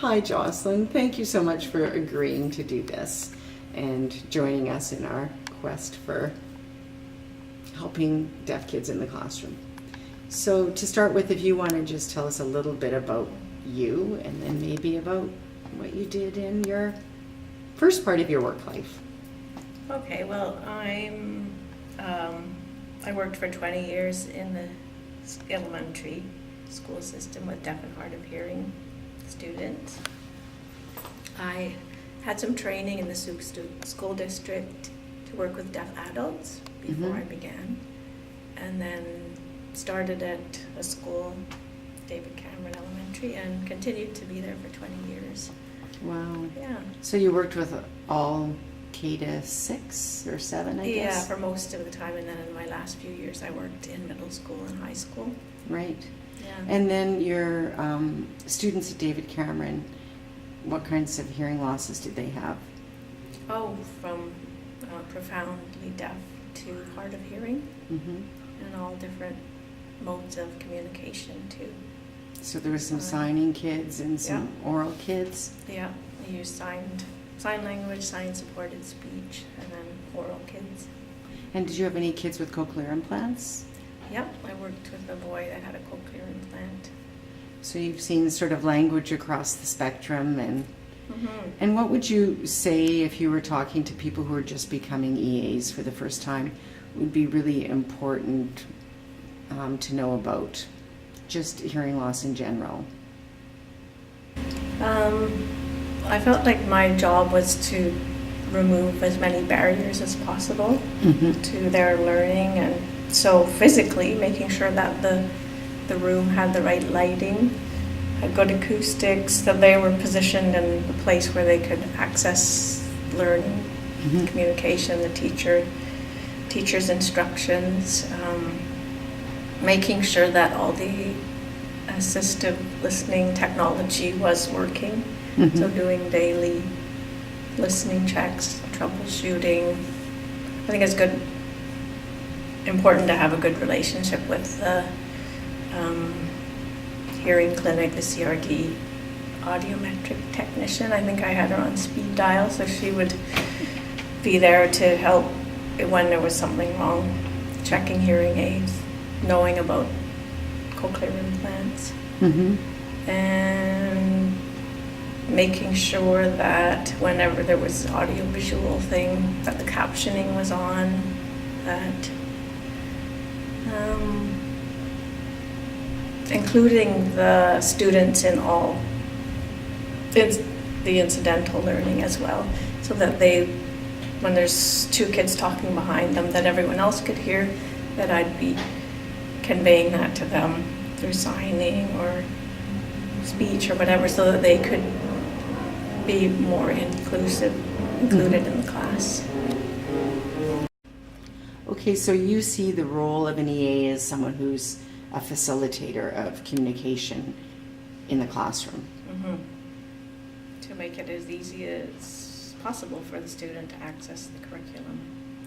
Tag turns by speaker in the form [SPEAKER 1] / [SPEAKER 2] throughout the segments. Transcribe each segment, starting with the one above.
[SPEAKER 1] Hi, Jocelyn. Thank you so much for agreeing to do this and joining us in our quest for helping deaf kids in the classroom. So to start with, if you want to just tell us a little bit about you and then maybe about what you did in your first part of your work life.
[SPEAKER 2] Okay, well, I worked for 20 years in the elementary school system with deaf and hard of hearing students. I had some training in the school district to work with deaf adults before I began, and then started at a school, David Cameron Elementary, and continued to be there for 20 years.
[SPEAKER 1] Wow.
[SPEAKER 2] Yeah.
[SPEAKER 1] So you worked with all K to 6 or 7, I guess?
[SPEAKER 2] Yeah, for most of the time, and then in my last few years I worked in middle school and high school.
[SPEAKER 1] Right.
[SPEAKER 2] Yeah.
[SPEAKER 1] And then your students at David Cameron, what kinds of hearing losses did they have?
[SPEAKER 2] Oh, from profoundly deaf to hard of hearing, and all different modes of communication too.
[SPEAKER 1] So there was some signing kids and some oral kids?
[SPEAKER 2] Yeah, I used sign language, sign-supported speech, and then oral kids.
[SPEAKER 1] And did you have any kids with cochlear implants?
[SPEAKER 2] Yep, I worked with a boy that had a cochlear implant.
[SPEAKER 1] So you've seen sort of language across the spectrum, and what would you say if you were talking to people who are just becoming EAs for the first time would be really important to know about just hearing loss in general?
[SPEAKER 2] I felt like my job was to remove as many barriers as possible to their learning, and so physically making sure that the room had the right lighting, had good acoustics, that they were positioned in a place where they could access learning, communication, the teacher's instructions, making sure that all the assistive listening technology was working. So doing daily listening checks, troubleshooting. I think it's important to have a good relationship with the hearing clinic, the CRD audiometric technician. I think I had her on speed dial, so she would be there to help when there was something wrong, checking hearing aids, knowing about cochlear implants, and making sure that whenever there was audio-visual thing, that the captioning was on, that including the students in all the incidental learning as well, so that when there's two kids talking behind them that everyone else could hear, that I'd be conveying that to them through signing or speech or whatever, so that they could be more included in the class.
[SPEAKER 1] Okay, so you see the role of an EA as someone who's a facilitator of communication in the classroom.
[SPEAKER 2] To make it as easy as possible for the student to access the curriculum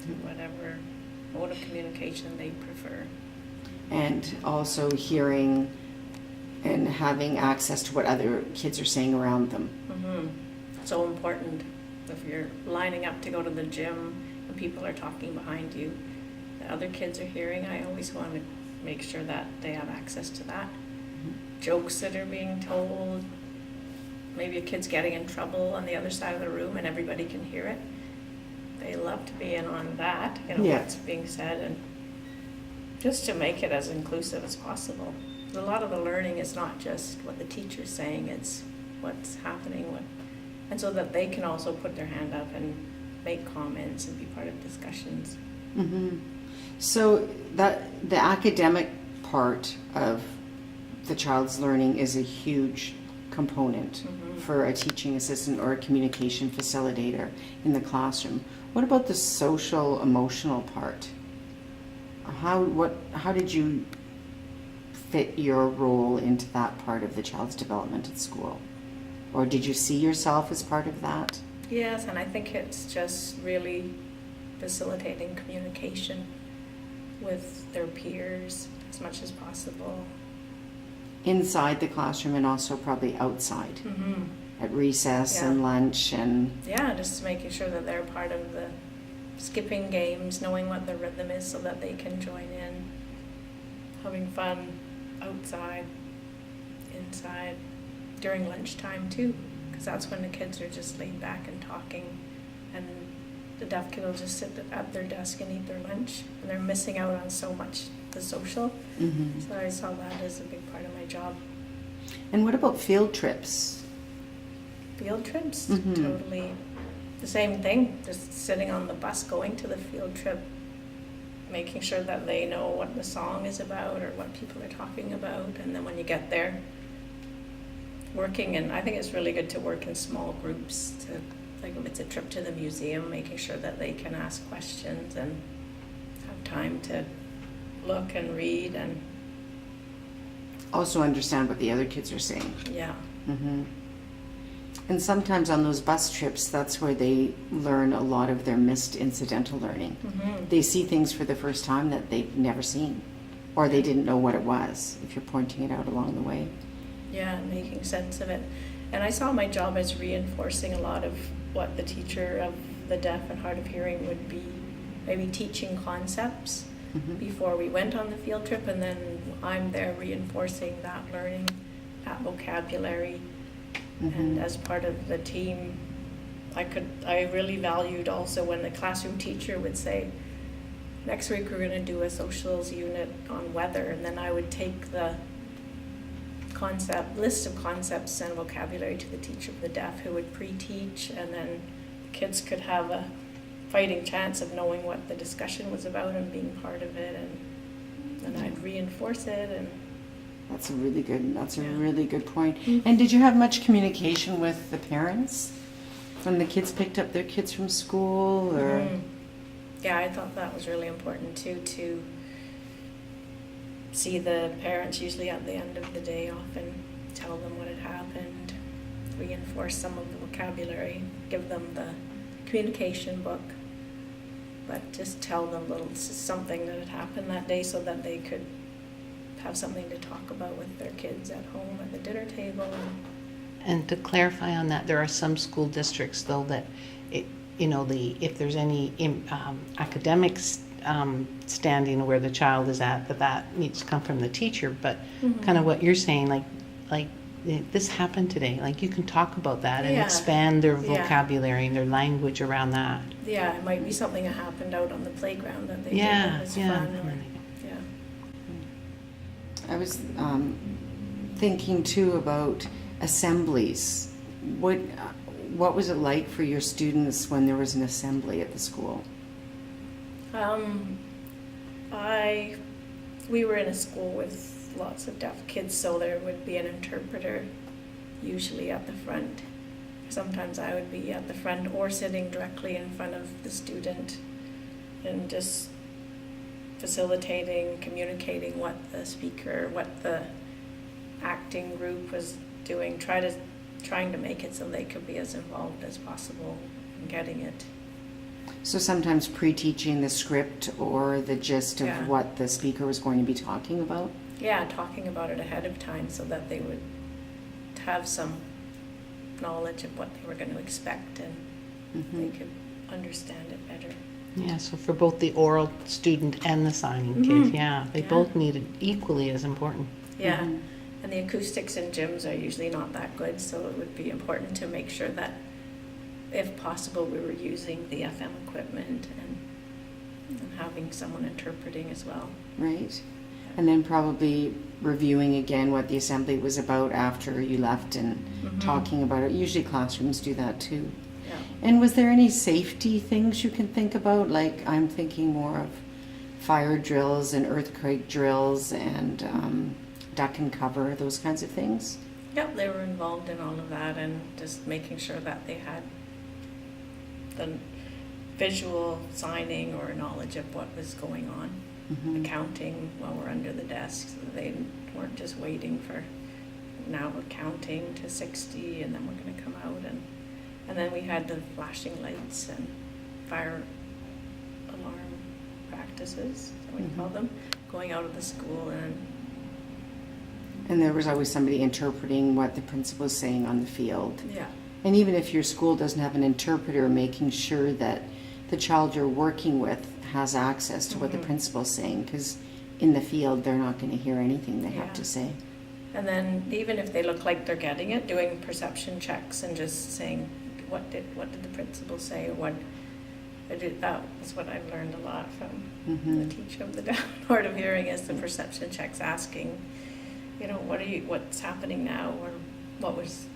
[SPEAKER 2] through whatever mode of communication they prefer.
[SPEAKER 1] And also hearing and having access to what other kids are saying around them.
[SPEAKER 2] So important. If you're lining up to go to the gym and people are talking behind you, the other kids are hearing, I always want to make sure that they have access to that. Jokes that are being told, maybe a kid's getting in trouble on the other side of the room and everybody can hear it. They love to be in on that, what's being said, and just to make it as inclusive as possible. A lot of the learning is not just what the teacher's saying, it's what's happening, and so that they can also put their hand up and make comments and be part of discussions.
[SPEAKER 1] So that the academic part of the child's learning is a huge component for a teaching assistant or a communication facilitator in the classroom. What about the social, emotional part? How did you fit your role into that part of the child's development at school? Or did you see yourself as part of that?
[SPEAKER 2] Yes, and I think it's just really facilitating communication with their peers as much as possible.
[SPEAKER 1] Inside the classroom and also probably outside. at recess
[SPEAKER 2] Yeah.
[SPEAKER 1] and lunch and
[SPEAKER 2] Yeah, just making sure that they're part of the skipping games, knowing what the rhythm is so that they can join in, having fun outside, inside, during lunchtime too, because that's when the kids are just laid back and talking, and the deaf kid will just sit at their desk and eat their lunch, and they're missing out on so much the social.
[SPEAKER 1] Mhm.
[SPEAKER 2] So I saw that as a big part of my job.
[SPEAKER 1] And what about field trips?
[SPEAKER 2] Field trips,
[SPEAKER 1] Mhm.
[SPEAKER 2] totally the same thing, just sitting on the bus going to the field trip, making sure that they know what the song is about or what people are talking about, and then when you get there, working, and I think it's really good to work in small groups, to, like if it's a trip to the museum, making sure that they can ask questions and have time to look and read, and
[SPEAKER 1] Also understand what the other kids are saying.
[SPEAKER 2] yeah.
[SPEAKER 1] Mm-hmm. And sometimes on those bus trips, that's where they learn a lot of their missed incidental learning.
[SPEAKER 2] Mm-hmm.
[SPEAKER 1] They see things for the first time that they've never seen, or they didn't know what it was, if you're pointing it out along the way.
[SPEAKER 2] Yeah, making sense of it. And I saw my job as reinforcing a lot of what the teacher of the deaf and hard of hearing would be, maybe teaching concepts
[SPEAKER 1] Mhm.
[SPEAKER 2] before we went on the field trip, and then I'm there reinforcing that learning, that vocabulary. And
[SPEAKER 1] Mhm.
[SPEAKER 2] as part of the team, I really valued also when the classroom teacher would say, next week we're going to do a socials unit on weather, and then I would take the list of concepts and vocabulary to the teacher of the deaf, who would pre-teach, and then the kids could have a fighting chance of knowing what the discussion was about and being part of it, and then I'd reinforce it. And
[SPEAKER 1] That's a really
[SPEAKER 2] Yeah.
[SPEAKER 1] really good point.
[SPEAKER 2] Mhm.
[SPEAKER 1] And did you have much communication with the parents when the kids picked up their kids from school, or?
[SPEAKER 2] Mhm. Yeah, I thought that was really important too, to see the parents usually at the end of the day, often tell them what had happened, reinforce some of the vocabulary, give them the communication book, but just tell them something that had happened that day so that they could have something to talk about with their kids at home at the dinner table.
[SPEAKER 3] And to clarify on that, there are some school districts though that, if there's any academics standing where the child is at, that needs to come from the teacher. But
[SPEAKER 2] Mhm.
[SPEAKER 3] kind of what you're saying, like this happened today. Like you can talk about that and
[SPEAKER 2] Yeah.
[SPEAKER 3] expand their
[SPEAKER 2] Yeah.
[SPEAKER 3] vocabulary and their language around that.
[SPEAKER 2] Yeah, it might be something that happened out on the playground that they did
[SPEAKER 3] Yeah,
[SPEAKER 2] that was
[SPEAKER 3] yeah.
[SPEAKER 2] fun. Or, yeah.
[SPEAKER 1] I was thinking too about assemblies. What was it like for your students when there was an assembly at the school?
[SPEAKER 2] We were in a school with lots of deaf kids, so there would be an interpreter usually at the front. Sometimes I would be at the front or sitting directly in front of the student and just facilitating, communicating what the speaker, what the acting group was doing, trying to make it so they could be as involved as possible in getting it.
[SPEAKER 1] So sometimes pre-teaching the script or the gist of
[SPEAKER 2] Yeah.
[SPEAKER 1] what the speaker was going to be talking about?
[SPEAKER 2] Yeah, talking about it ahead of time so that they would have some knowledge of what they were going to expect, and
[SPEAKER 1] Mhm.
[SPEAKER 2] they could understand it better.
[SPEAKER 3] Yeah, so for both the oral student and the signing
[SPEAKER 2] Mhm.
[SPEAKER 3] kid, yeah, they
[SPEAKER 2] Yeah.
[SPEAKER 3] both need it equally as important.
[SPEAKER 2] Yeah,
[SPEAKER 1] Mhm.
[SPEAKER 2] and the acoustics in gyms are usually not that good, so it would be important to make sure that, if possible, we were using the FM equipment and having someone interpreting as well.
[SPEAKER 1] Right. And then probably reviewing again what the assembly was about after you left and
[SPEAKER 2] Mhm.
[SPEAKER 1] talking about it. Usually classrooms do that too.
[SPEAKER 2] Yeah.
[SPEAKER 1] And was there any safety things you can think about? Like I'm thinking more of fire drills and earthquake drills and duck and cover, those kinds of things?
[SPEAKER 2] Yep, they were involved in all of that, and just making sure that they had the visual signing or knowledge of what was going on.
[SPEAKER 1] Mhm.
[SPEAKER 2] Accounting while we're under the desk, so they weren't just waiting for, now we're counting to 60 and then we're going to come out, and then we had the flashing lights and fire alarm practices, is that what you call them, going out of the school, and
[SPEAKER 1] And there was always somebody interpreting what the principal was saying on the field.
[SPEAKER 2] Yeah.
[SPEAKER 1] And even if your school doesn't have an interpreter, making sure that the child you're working with has access to what the principal's saying, because in the field they're not going to hear anything they have
[SPEAKER 2] Yeah.
[SPEAKER 1] to say.
[SPEAKER 2] And then even if they look like they're getting it, doing perception checks and just saying, what did the principal say, or what I did. That was what I've learned a lot from the teacher of the down hard of hearing, is the perception checks, asking, you know, what's happening now, or what was,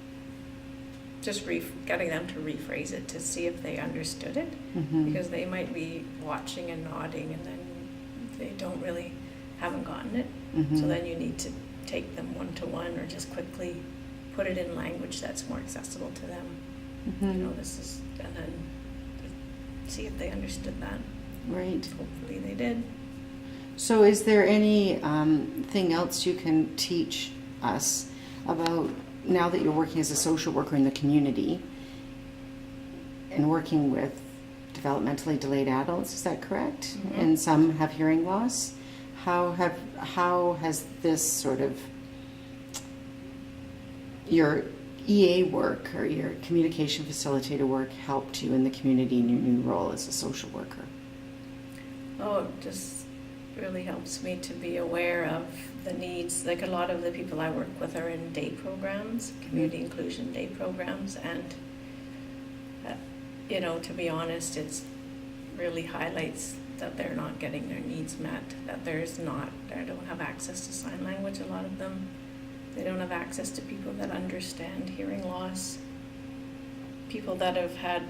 [SPEAKER 2] just getting them to rephrase it to see if they understood it, because they might be watching and nodding and then they haven't gotten it. So then you need to take them one-to-one, or just quickly put it in language that's more accessible to them. You know, and then see if they understood that.
[SPEAKER 1] Right.
[SPEAKER 2] Hopefully they did.
[SPEAKER 1] So is there any thing else you can teach us about, now that you're working as a social worker in the community and working with developmentally delayed adults, is that correct? And some have hearing loss. How has this sort of, your EA work or your communication facilitator work helped you in the community in your new role as a social worker?
[SPEAKER 2] Oh, it just really helps me to be aware of the needs. Like, a lot of the people I work with are in day programs, community inclusion day programs, and you know, to be honest, it's really highlights that they're not getting their needs met, that they don't have access to sign language, a lot of them. They don't have access to people that understand hearing loss. People that have had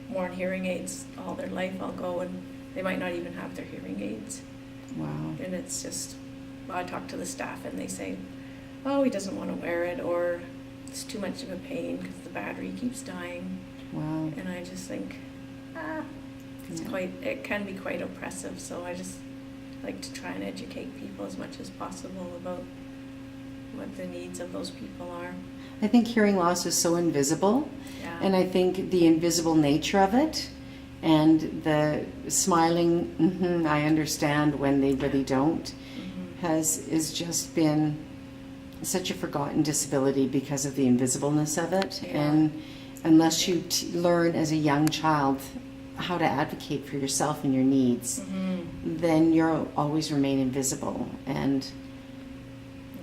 [SPEAKER 2] worn hearing aids all their life, I'll go and they might not even have their hearing aids.
[SPEAKER 1] Wow.
[SPEAKER 2] And it's just, I talk to the staff and they say, oh, he doesn't want to wear it, or it's too much of a pain because the battery keeps dying.
[SPEAKER 1] Wow.
[SPEAKER 2] And I just think, it can be quite oppressive. So I just like to try and educate people as much as possible about what the needs of those people are.
[SPEAKER 1] I think hearing loss is so invisible,
[SPEAKER 2] Yeah.
[SPEAKER 1] and I think the invisible nature of it, and the smiling, I understand, when they really don't, is just been such a forgotten disability because of the invisibleness of it.
[SPEAKER 2] Yeah.
[SPEAKER 1] And unless you learn as a young child how to advocate for yourself and your needs, then you'll always remain invisible. And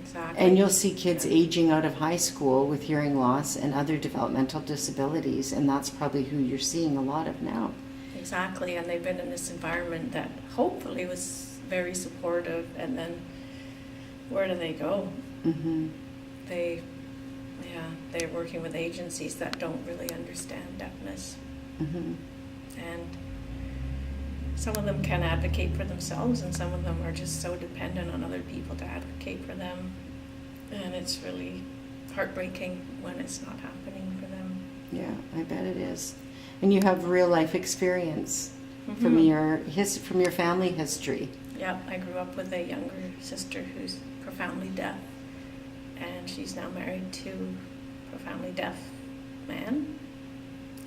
[SPEAKER 2] Exactly.
[SPEAKER 1] and you'll see kids aging out of high school with hearing loss and other developmental disabilities, and that's probably who you're seeing a lot of now.
[SPEAKER 2] Exactly, and they've been in this environment that hopefully was very supportive, and then where do they go? They're working with agencies that don't really understand deafness. And some of them can advocate for themselves, and some of them are just so dependent on other people to advocate for them. And it's really heartbreaking when it's not happening for them.
[SPEAKER 1] Yeah, I bet it is. And you have real life experience from your family history.
[SPEAKER 2] Yeah, I grew up with a younger sister who's profoundly deaf, and she's now married to a profoundly deaf man.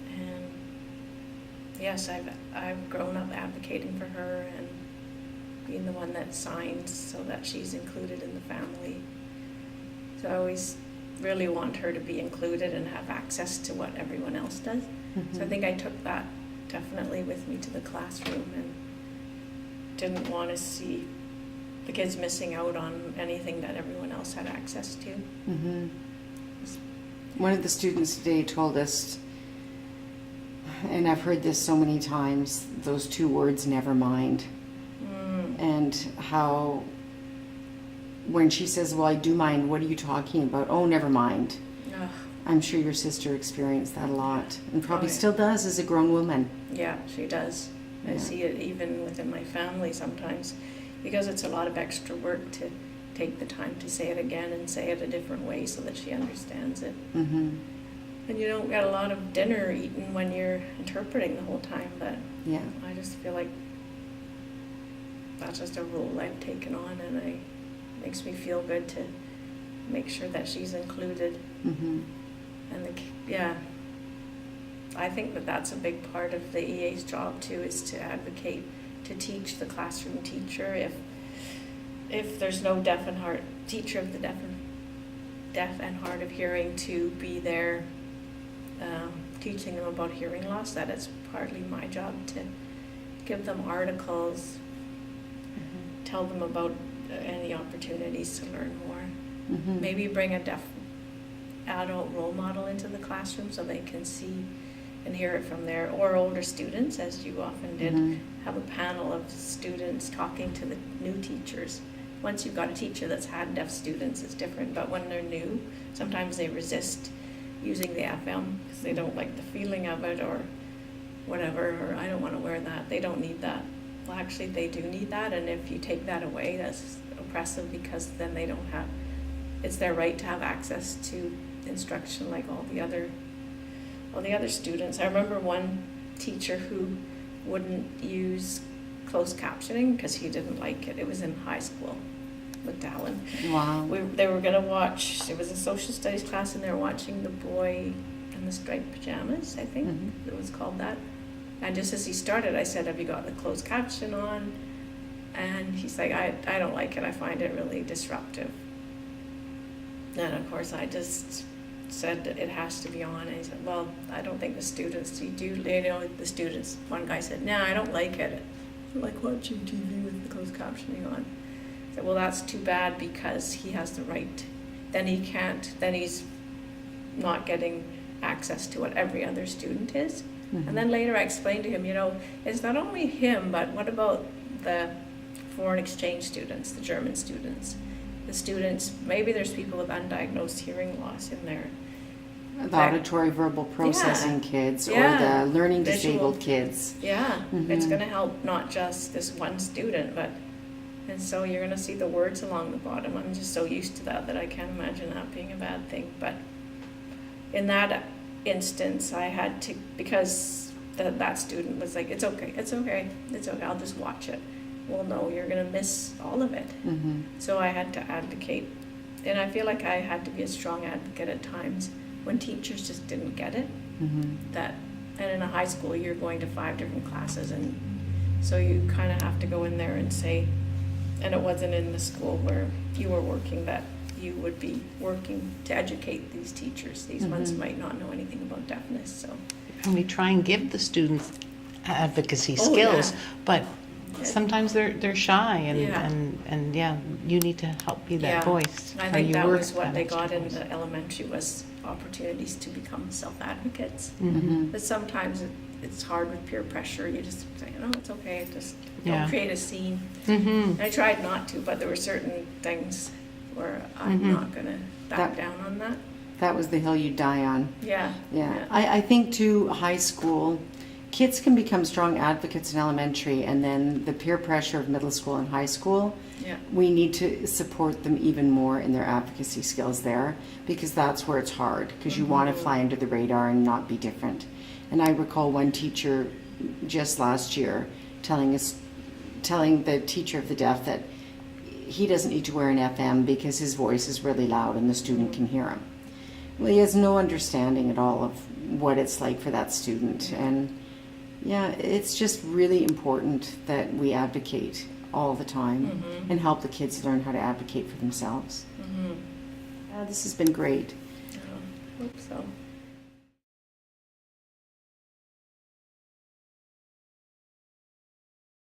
[SPEAKER 2] And yes, I've grown up advocating for her and being the one that signs so that she's included in the family. So I always really want her to be included and have access to what everyone else does. So I think I took that definitely with me to the classroom, and didn't want to see the kids missing out on anything that everyone else had access to.
[SPEAKER 1] One of the students today told us, and I've heard this so many times, those two words, never mind. And how when she says, well, I do mind, what are you talking about? Oh, never mind.
[SPEAKER 2] Ugh.
[SPEAKER 1] I'm sure your sister experienced that a lot, and probably
[SPEAKER 2] Oh, yeah.
[SPEAKER 1] still does as a grown woman.
[SPEAKER 2] Yeah, she does. I
[SPEAKER 1] Yeah.
[SPEAKER 2] see it even within my family sometimes, because it's a lot of extra work to take the time to say it again and say it a different way so that she understands it. And you don't get a lot of dinner eaten when you're interpreting the whole time, but
[SPEAKER 1] Yeah.
[SPEAKER 2] I just feel like that's just a role I've taken on, and it makes me feel good to make sure that she's included. And I think that that's a big part of the EA's job too, is to advocate, to teach the classroom teacher if there's no deaf and teacher of the deaf and hard of hearing to be there teaching them about hearing loss. That is partly my job, to give them articles, tell them about any opportunities to learn more. Maybe bring a deaf adult role model into the classroom so they can see and hear it from there, or older students, as you often did, have a panel of students talking to the new teachers. Once you've got a teacher that's had deaf students, it's different, but when they're new, sometimes they resist using the FM because they don't like the feeling of it or whatever, or I don't want to wear that, they don't need that. Well, actually they do need that, and if you take that away, that's oppressive, because then they don't have, it's their right to have access to instruction like all the other students. I remember one teacher who wouldn't use closed captioning because he didn't like it. It was in high school with Dallin.
[SPEAKER 1] Wow.
[SPEAKER 2] They were going to watch, it was a social studies class, and they were watching The Boy in the Striped Pajamas, I think it was called that. And just as he started, I said, have you got the closed caption on? And he's like, I don't like it. I find it really disruptive. And of course, I just said that it has to be on. And he said, well, I don't think the students, the students, one guy said, no, I don't like it. I like watching TV with the closed captioning on. I said, well, that's too bad, because he has the right. Then he's not getting access to what every other student is. And then later I explained to him, it's not only him, but what about the foreign exchange students, the German students? The students, maybe there's people with undiagnosed hearing loss in there.
[SPEAKER 1] The auditory verbal processing kids, or the learning disabled kids.
[SPEAKER 2] Yeah, it's going to help not just this one student, and so you're going to see the words along the bottom. I'm just so used to that I can't imagine that being a bad thing. But in that instance, I had to, because that student was like, it's okay, I'll just watch it. Well, no, you're going to miss all of it. So I had to advocate, and I feel like I had to be a strong advocate at times when teachers just didn't get it. And in a high school, you're going to 5 different classes, and so you kind of have to go in there and say, and it wasn't in the school where you were working, that you would be working to educate these teachers. These ones might not know anything about deafness. So,
[SPEAKER 3] and we try and give the students advocacy skills, but sometimes they're shy, and you need to help be that voice.
[SPEAKER 2] I think that was what they got in the elementary, was opportunities to become self-advocates. But sometimes it's hard with peer pressure. You just say, it's okay, just don't create a scene. I tried not to, but there were certain things where I'm not going to back down on that.
[SPEAKER 1] That was the hill you die on.
[SPEAKER 2] Yeah.
[SPEAKER 1] I think too, high school, kids can become strong advocates in elementary, and then the peer pressure of middle school and high school, we need to support them even more in their advocacy skills there, because that's where it's hard, because you want to fly under the radar and not be different. And I recall one teacher just last year telling the teacher of the deaf that he doesn't need to wear an FM because his voice is really loud and the student can hear him. Well, he has no understanding at all of what it's like for that student. And it's just really important that we advocate all the time and help the kids learn how to advocate for themselves. This has been great.
[SPEAKER 2] I hope so.